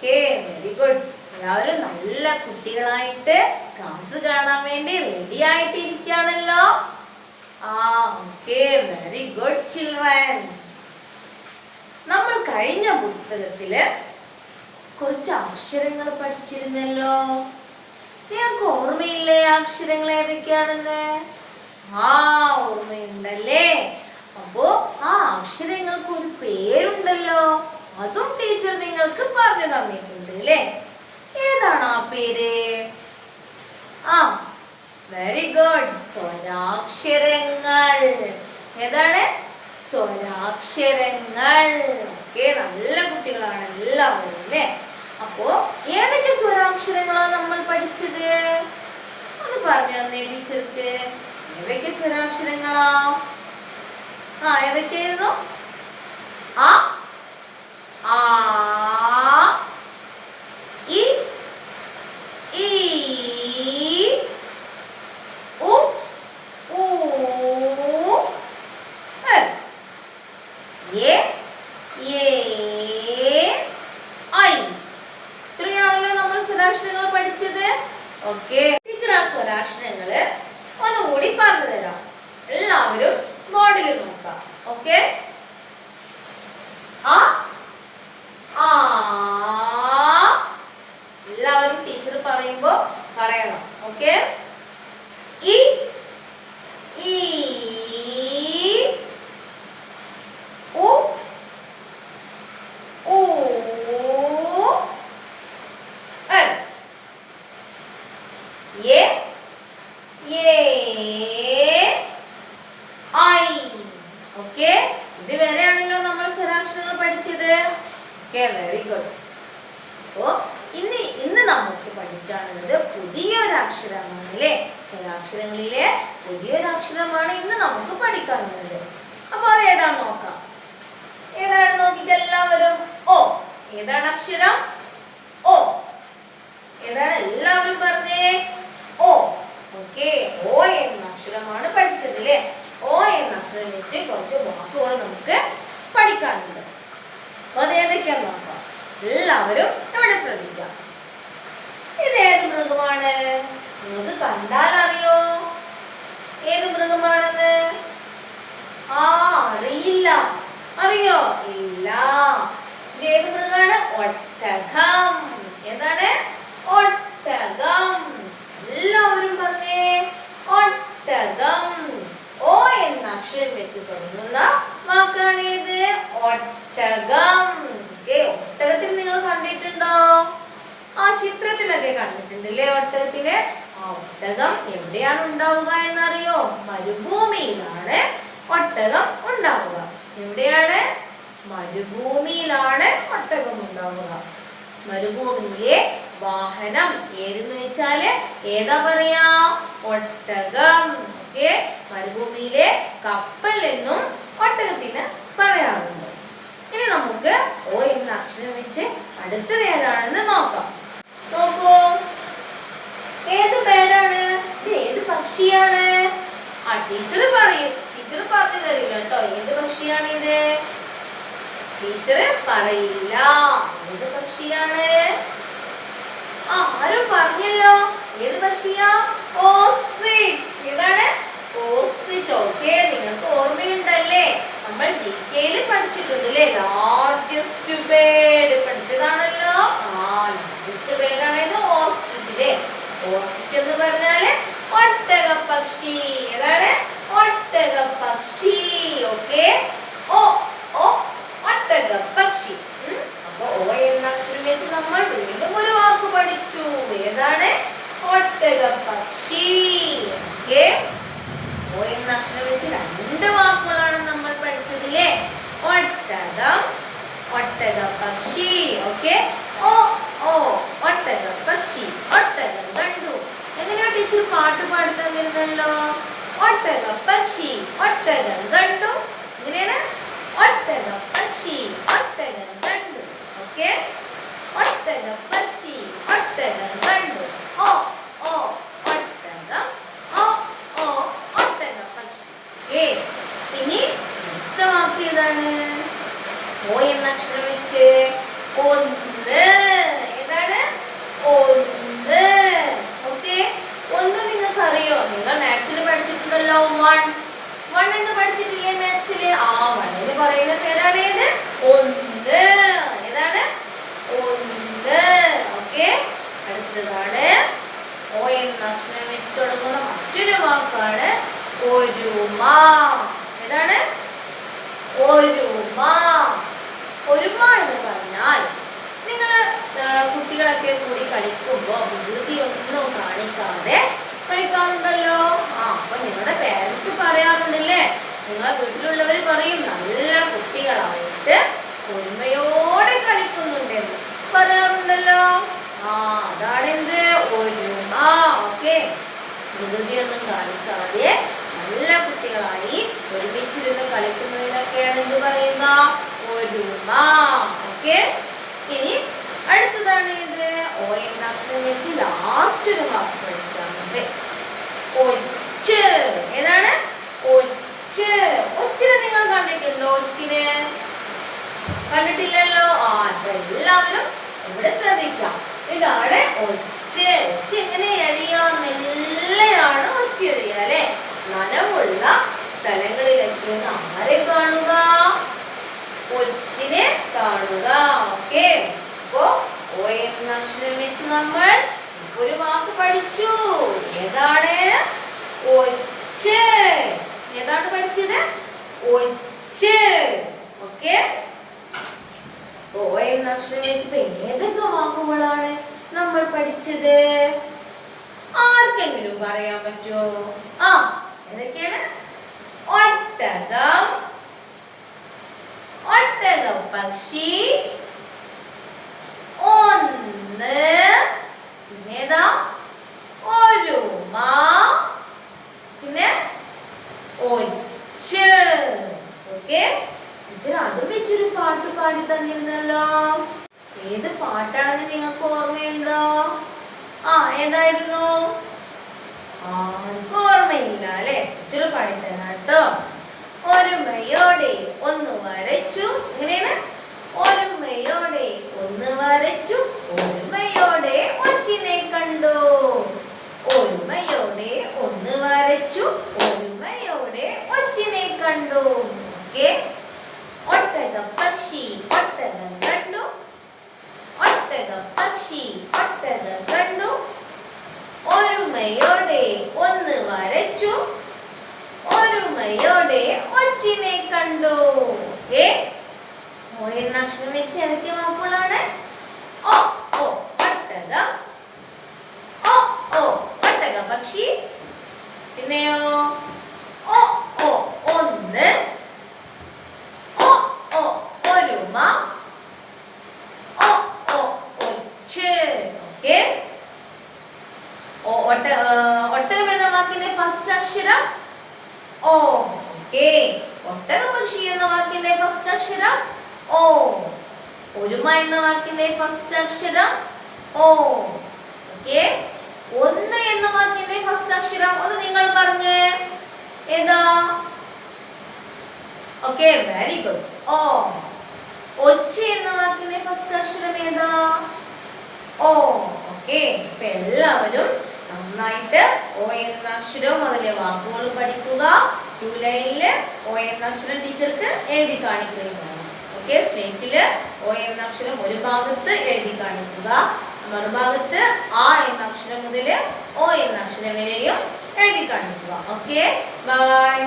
Okay, very good. എല്ലാവരും നല്ല കുട്ടികളായിട്ട് ക്ലാസ് കാണാൻ വേണ്ടി റെഡി ആയിട്ട് ഇരിക്കുകയാണല്ലോ. Okay, very good children. നമ്മൾ കഴിഞ്ഞ പുസ്തകത്തില് കുറച്ച് അക്ഷരങ്ങൾ പഠിച്ചിരുന്നല്ലോ. നിങ്ങൾക്ക് ഓർമ്മയില്ലേ അക്ഷരങ്ങൾ ഏതൊക്കെയാണെന്ന്? ഓർമ്മയുണ്ടല്ലേ? അപ്പോ ആ അക്ഷരങ്ങൾക്ക് ഒരു പേരുണ്ടല്ലോ, അതും ടീച്ചർ നിങ്ങൾക്ക് പറഞ്ഞു തന്നിട്ടുണ്ട് അല്ലേ? ഏതാണ് ആ പേര്? വെരി ഗുഡ്, സ്വരാക്ഷരങ്ങൾ. ഏതാണ്? സ്വരാക്ഷരങ്ങൾ. ഓക്കെ, നല്ല കുട്ടികളാണ് എല്ലാവരും അല്ലേ? അപ്പോ ഏതൊക്കെ സ്വരാക്ഷരങ്ങളാ നമ്മൾ പഠിച്ചത്? ഒന്ന് പറഞ്ഞു തന്നേ ടീച്ചർക്ക്. ഏതൊക്കെ സ്വരാക്ഷരങ്ങളാ? ഏതൊക്കെയായിരുന്നു? ആ, ഇ, ഈ, ഉ, ഊ, എ, ഐ. ഇത്രയാണല്ലോ നമ്മൾ സ്വരാക്ഷരങ്ങൾ പഠിച്ചത്. ഓക്കെ, ടീച്ചർ ആ സ്വരാക്ഷരങ്ങള് ഒന്നുകൂടി പറഞ്ഞു തരാം. എല്ലാവരും ബോർഡിൽ നോക്കാം. ഓക്കെ, എല്ലാവരും ടീച്ചർ പറയുമ്പോ പറയണം. ഓക്കെ, ഇ, ഈ, ഉ, ഊ, എ, ഐ. ഓക്കെ, ഇതുവരെയാണല്ലോ നമ്മൾ സ്വരാക്ഷരങ്ങൾ പഠിച്ചത്. Okay, very good. അപ്പോ ഇന്ന് നമുക്ക് പഠിക്കാനുള്ളത് പുതിയൊരു അക്ഷരമാണ് അല്ലേ? സ്വരാക്ഷരങ്ങളിലെ പുതിയൊരു അക്ഷരമാണ് ഇന്ന് നമുക്ക് പഠിക്കാനുള്ളത്. അപ്പൊ അത് ഏതാന്ന് നോക്കാം. ഏതാണ് നോക്കിട്ട് എല്ലാവരും? ഓ. ഏതാണ് അക്ഷരം? ഓ. ഏതാണ്? എല്ലാവരും പറഞ്ഞേ. ഓ. ഓക്കെ, ഓ എന്ന അക്ഷരമാണ് പഠിച്ചത് അല്ലേ? ഓ എന്ന അക്ഷരം വെച്ച് കുറച്ച് വാക്കുകൾ നമുക്ക് പഠിക്കാനുണ്ട്. അപ്പൊ അത് ഏതൊക്കെയാന്ന് നോക്കാം. എല്ലാവരും ഇവിടെ ശ്രദ്ധിക്കാം. ഇത് ഏത് മൃഗമാണ്? നിങ്ങൾക്ക് കണ്ടാൽ അറിയോ ഏത് മൃഗമാണെന്ന്? അറിയില്ല. അറിയോ? ഇല്ല. ഇത് ഏത് മൃഗമാണ്? ഒട്ടകം. എന്താണ്? ഒട്ടകം. എല്ലാവരും പറഞ്ഞേ. ഒട്ടകം. ഓ എന്ന അക്ഷരം വെച്ച് തുടങ്ങുന്ന വാക്കാണ് ഏത്? ഒട്ടകം. ഒട്ടകത്തിൽ നിങ്ങൾ കണ്ടിട്ടുണ്ടോ? ചിത്രത്തിലൊക്കെ കണ്ടിട്ടുണ്ടല്ലേ ഒട്ടകത്തിന്. ഒട്ടകം എവിടെയാണ് ഉണ്ടാവുക എന്നറിയോ? മരുഭൂമിയിലാണ് ഒട്ടകം ഉണ്ടാവുക. എവിടെയാണ്? മരുഭൂമിയിലാണ് ഒട്ടകം ഉണ്ടാവുക. മരുഭൂമിയിലെ വാഹനം ഏതെന്ന് വെച്ചാല് ഏതാ പറയാ? ഒട്ടകം. ഓക്കെ, മരുഭൂമിയിലെ കപ്പൽ എന്നും ഒട്ടകത്തിന് പറയാറുണ്ട്. ഇനി നമുക്ക് ഓ എന്ന അക്ഷരം വെച്ച് അടുത്തത് ഏതാണെന്ന് നോക്കാം. നോക്കൂ, ഏത് പേരാണ്? ഇത് ഏത് പക്ഷിയാണ്? ടീച്ചർ പറയും. ടീച്ചർ പറഞ്ഞു തരില്ല കേട്ടോ. ഏത് പക്ഷിയാണ് ഇത്? ടീച്ചർ പറയില്ല. ഏത് പക്ഷിയാണ്? ആരും പറഞ്ഞല്ലോ. ഏത് പക്ഷിയാ? ഓസ്ട്രിച്ച്. ഏതാണ്? ഓസ്ട്രിച്ച്. ഓക്കെ, നിങ്ങൾക്ക് ഓർമ്മയുണ്ടല്ലേ? നമ്മൾ ജികെയിൽ പഠിച്ചിട്ടുണ്ടല്ലേ? ലാർജസ്റ്റ് ബേർഡ് പഠിച്ചതാണല്ലോ. ലാർജസ്റ്റ് ബേർഡ് ആണ് ഇത് ഓസ്ട്രിച്ച്. ഓസ്ട്രിച്ച് എന്ന് പറഞ്ഞാല് ഒട്ടകപ്പക്ഷി. ഏതാണ്? ഒട്ടകപ്പക്ഷി. ഓക്കെ, ഒട്ടകപ്പക്ഷി. അപ്പൊ ഓ എന്ന അക്ഷരം വെച്ച് നമ്മൾ വീണ്ടും ഒരു വാക്ക് പഠിച്ചു. ഏതാണ്? ഒട്ടകപ്പക്ഷി. ഓക്കെ, ഓ എന്ന അക്ഷരം വെച്ച് രണ്ട് വാക്കുകളാണ് നമ്മൾ പഠിച്ചതില്ലേ? ഒട്ടകം, ഒട്ടകപ്പക്ഷി. ഓക്കെ, ഒട്ടകപ്പക്ഷി. ഒട്ടകം കണ്ടു. എങ്ങനെയാ ടീച്ചർ പാട്ട് പാടി തന്നിരുന്നല്ലോ? ഒട്ടകപ്പക്ഷി ഒട്ടകം കണ്ടു. എങ്ങനെയാണ്? ഒട്ടകപ്പക്ഷി ഒട്ടകം കണ്ടു. ഓക്കെ, ഒട്ടകപ്പക്ഷി ഒട്ടകം കണ്ടു. ഒട്ടകം, ഒട്ടകപ്പക്ഷി. ഇനി അടുത്ത വാക്ക് ഏതാണ്? ഓ എന്ന അക്ഷരം വെച്ച് ഒന്ന്. എന്നാൽ നിങ്ങൾ കുട്ടികളൊക്കെ കൂടി കളിക്കുമ്പോൾ വികൃതി ഒന്നും കാണിക്കാതെ കളിക്കാറുണ്ടല്ലോ. അപ്പൊ നിങ്ങളുടെ പേരൻസ് പറയാറുണ്ടല്ലേ, നിങ്ങളെ വീട്ടിലുള്ളവർ പറയും നല്ല കുട്ടികളായിട്ട് ഒരുമയോടെ കളിക്കുന്നുണ്ടെന്ന് പറയാറുണ്ടല്ലോ. അതാണ് എന്ത് ഒരുമ. ഓക്കെ, വികൃതിയൊന്നും കാണിക്കാതെ നല്ല കുട്ടികളായി ഒരുമിച്ചിരുന്ന് കളിക്കുന്നതിനൊക്കെയാണ് എന്ത് പറയുക, ഒരുമ. ഓക്കെ, ഇനി അടുത്തതാണ് ഇത് ഓ എന്ന അക്ഷരം വെച്ച് ലാസ്റ്റ് ഒരു വാക്ക് പഠിക്കാറുണ്ട്. ഒച്ച്. ഏതാണ്? ഒച്ച്. ഒച്ചിനെ നിങ്ങൾ കണ്ടിട്ടുണ്ടോ? ഒച്ചിനെ കണ്ടിട്ടില്ലല്ലോ. എല്ലാവരും ഇവിടെ ശ്രദ്ധിക്കാം. ഇതാണ് ഒച്ച്. ഒച്ച് എങ്ങനെ എഴുതിയാ? മെല്ലെയാണ് ഒച്ച് എഴുതിയ അല്ലെ. നനവുള്ള സ്ഥലങ്ങളിലേക്ക് ആരെ കാണുക? ഒച്ചിനെ കാണുക. ഓക്കെ, അപ്പോ ഓ എന്ന അക്ഷരം വെച്ച് നമ്മൾ ഒരു വാക്ക് പഠിച്ചു. ഏതാണ്? ഒച്ച്. ഏതാണ് പഠിച്ചത്? ഒച്ച്. ഓക്കെ, ഓ എന്ന അക്ഷരം വെച്ചപ്പോ ഏതൊക്കെ വാക്കുകളാണ് നമ്മൾ പഠിച്ചത്? ആർക്കെങ്കിലും പറയാൻ പറ്റുമോ? ഏതൊക്കെയാണ്? ഒട്ടകം, ഒട്ടക പക്ഷി, ഒന്ന്, പിന്നേതാ ഒരുമ, പിന്നെ ഒച്ച്. ഓക്കെ, അതും വെച്ചൊരു പാട്ട് പാടി തന്നിരുന്നല്ലോ. ഏത് പാട്ടാണെന്ന് നിങ്ങൾക്ക് ഓർമ്മയുണ്ടോ? ഏതായിരുന്നു? ഓർമ്മയില്ല അല്ലെ? ടീച്ചർ പാടിത്തരാം കേട്ടോ. ഒരുമയോടെ ഒന്ന് വരച്ചു. എങ്ങനെയാണ്? ഒരുമയോടെ ഒന്ന് വരച്ചു, ഒരുമയോടെ ഒച്ചിനെ കണ്ടു. ഒരുമയോടെ ഒന്ന് വരച്ചു, ഒരുമയോടെ ഒച്ചിനെ കണ്ടു. ഓക്കെ, ഒട്ടക പക്ഷി ഒട്ടകം കണ്ടു, ഒട്ടക പക്ഷി ഒട്ടകം കണ്ടു, ഒരുമയോടെ ഒന്ന് വരച്ചു, ഒരുമയോടെ ഒച്ചിനെ കണ്ടു. ഓക്കെ, ഓ എന്ന അക്ഷരം വെച്ച് ഏതൊക്കെ വാക്കുകളാണ്? ഒ ഓ ഒട്ടകം, ഒ ഓ ഒട്ടക പക്ഷി, പിന്നെയോ ഒ ഓ ഒന്ന്, ഒ ഓ ഒരുമ, ഒ ഓ ഒച്ച്. ഓക്കെ, ഒട്ടകം എന്ന വാക്കിന്റെ ഫസ്റ്റ് അക്ഷരം ഓ. ഓക്കെ, ഒട്ടക പക്ഷി എന്ന വാക്കിന്റെ ഫസ്റ്റ് അക്ഷരം ഓ. ഒരുമ എന്ന വാക്കിന്റെ ഫസ്റ്റ് അക്ഷരം ഓ. ഓക്കെ, ഒന്ന് എന്ന വാക്കിന്റെ ഫസ്റ്റ് അക്ഷരം ഒന്ന് നിങ്ങൾ പറഞ്ഞേ. ഏതാ? ഓക്കെ, വെരി ഗുഡ്, ഓ. ഒച്ച് എന്ന വാക്കിന്റെ ഫസ്റ്റ് അക്ഷരം ഏതാ? ഓ. ഓക്കെ, ഇപ്പൊ എല്ലാവരും നന്നായിട്ട് ഓ എന്ന അക്ഷരവും അതിലെ വാക്കുകളും പഠിക്കുക. 2 ലൈനില് ഓ എന്ന അക്ഷരം ടീച്ചർക്ക് എഴുതി കാണിക്കുകയാണ്. ഓക്കെ, സ്ലേറ്റില് ഓ എന്ന അക്ഷരം ഒരു ഭാഗത്ത് എഴുതി കാണിക്കുക, മറുഭാഗത്ത് ആ എന്ന അക്ഷരം മുതൽ ഓ എന്ന അക്ഷരം വരെയും എഴുതി കാണിക്കുക. Okay, by.